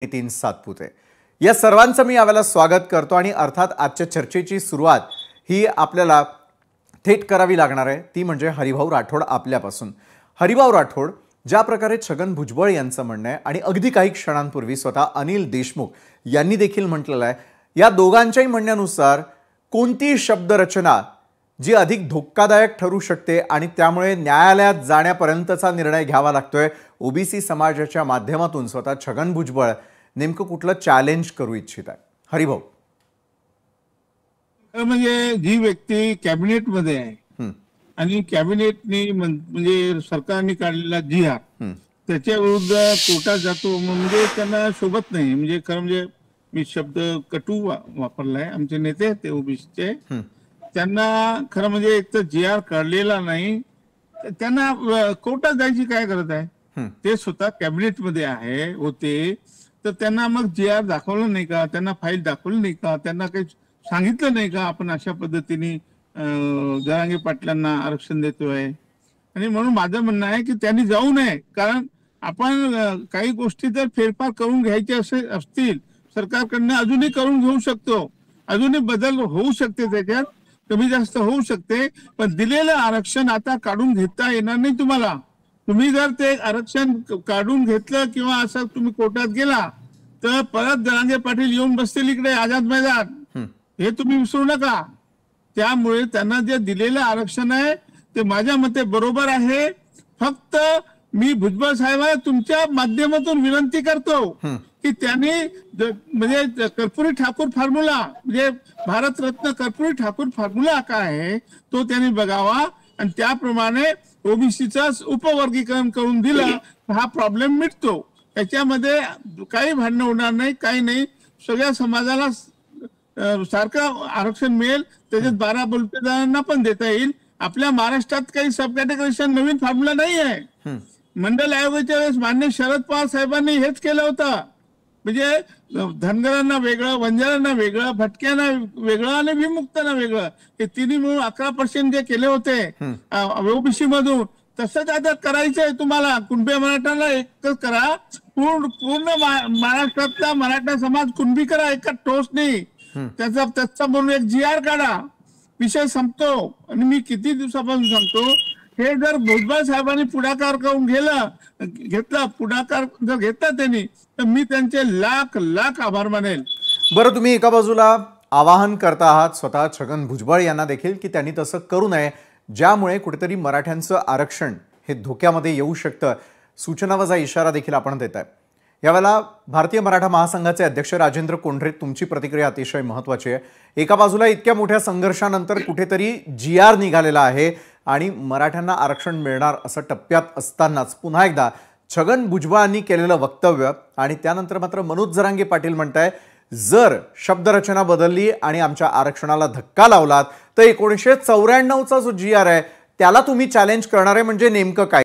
नितीन सातपुते या सर्वांचं मी यावेळेला स्वागत करतो आणि अर्थात आजच्या चर्चेची सुरुवात ही आपल्याला थेट करावी लागणार आहे ती म्हणजे हरिभाऊ राठोड आपल्यापासून। हरिभाऊ राठोड ज्या प्रकारे छगन भुजबळ यांचं म्हणणं आहे आणि अगदी काही क्षणांपूर्वी स्वतः अनिल देशमुख यांनी देखील म्हटलेलं आहे, या दोघांच्याही म्हणण्यानुसार कोणती शब्दरचना जी अधिक धोकादायक ठरू शकते आणि त्यामुळे न्यायालयात जाण्यापर्यंतचा निर्णय घ्यावा लागतोय, ओबीसी समाजाच्या माध्यमातून स्वतः छगन भुजबळ नेमकं कुठलं चॅलेंज करू इच्छित आहे। हरिभाऊ, म्हणजे जी व्यक्ती कॅबिनेट मध्ये आहे आणि कॅबिनेटने म्हणजे सरकारने काढलेला GR त्याच्या विरुद्ध कोर्टात जातो म्हणजे त्यांना शोभत नाही। म्हणजे खरं म्हणजे मी शब्द कटू वापरलाय, आमचे नेते आहेत ते ओबीसीचे, त्यांना खरं म्हणजे एक तर GR काढलेला नाही, त्यांना कोर्टात जायची काय गरज आहे? ते स्वतः कॅबिनेट मध्ये आहे होते, तर त्यांना मग GR दाखवलं नाही का? त्यांना फाईल दाखवली नाही का? त्यांना काही सांगितलं नाही का आपण अशा पद्धतीने जरांगे पाटलांना आरक्षण देतोय? आणि म्हणून माझं म्हणणं आहे की त्यांनी जाऊ नये, कारण आपण काही गोष्टी जर फेरफार करून घ्यायचे असतील सरकारकडनं अजूनही करून घेऊ शकतो, अजूनही बदल होऊ शकते, त्याच्यात कमी जास्त होऊ शकते, पण दिलेलं आरक्षण आता काढून घेता येणार नाही तुम्हाला। तुम्ही जर ते आरक्षण काढून घेतलं किंवा असं तुम्ही कोर्टात गेला तर परत जरांगे पाटील येऊन बसतील इकडे आझाद मैदान, हे तुम्ही विसरू नका। त्यामुळे त्यांना जे दिलेलं आरक्षण आहे ते माझ्या मते बरोबर आहे। फक्त मी भुजबळ साहेबांना तुमच्या माध्यमातून विनंती करतो की त्यांनी म्हणजे कर्पूरी ठाकूर फॉर्म्युला, म्हणजे भारतरत्न कर्पूरी ठाकूर फॉर्म्युला काय आहे तो त्यांनी बघावा आणि त्याप्रमाणे ओबीसीचा उपवर्गीकरण करून दिलं तर हा प्रॉब्लेम मिटतो। त्याच्यामध्ये काही भांडणं होणार नाही, काही नाही, सगळ्या समाजाला सारखं आरक्षण मिळेल, त्याच्यात 12 बलुतेदारांना पण देता येईल। आपल्या महाराष्ट्रात काही सब कॅटेगरीशन नवीन फॉर्म्युला नाही आहे। मंडल आयोगाच्या वेळेस मान्य शरद पवार साहेबांनी हेच केलं होतं, म्हणजे धनगरांना वेगळं, वंजारांना वेगळं, भटक्यांना वेगळं आणि विमुक्तांना वेगळं, हे तिन्ही मिळून 11% जे केले होते ओबीसी मधून, तसंच आता करायचंय तुम्हाला। कुणबी मराठाला एकच करा, पूर्ण महाराष्ट्रातला मराठा समाज कुणबी करा एका ठोस नाही, त्याचा म्हणून एक GR काढा, विषय संपतो। आणि मी किती दिवसापासून सांगतो, हे जर भुजबळ साहेबांनी पुढाकार करून घेतला पुढाकार जर घेतला त्यांनी, तर मी त्यांचे लाख लाख आभार मानेल। बरं, तुम्ही एका बाजूला आवाहन करता आहात स्वतः छगन भुजबळ यांना देखील की त्यांनी तसं करू नये, ज्यामुळे कुठेतरी मराठ्यांचं आरक्षण हे धोक्यामध्ये येऊ शकतं, सूचनावजा इशारा देखील आपण देताय। यावेळेला भारतीय मराठा महासंघाचे अध्यक्ष राजेंद्र कोंढरे, तुमची प्रतिक्रिया अतिशय महत्त्वाची आहे। एका बाजूला इतक्या मोठ्या संघर्षानंतर कुठेतरी GR निघालेला आहे आणि मराठ्यांना आरक्षण मिळणार असं टप्प्यात असतानाच पुन्हा एकदा छगन भुजबळांनी केलेलं वक्तव्य आणि त्यानंतर मात्र मनोज जरांगे पाटील म्हणताय, जर शब्दरचना बदलली आणि आमच्या आरक्षणाला धक्का लावलात तर 1994चा जो GR आहे त्याला तुम्ही चॅलेंज करणार आहे, म्हणजे नेमकं काय?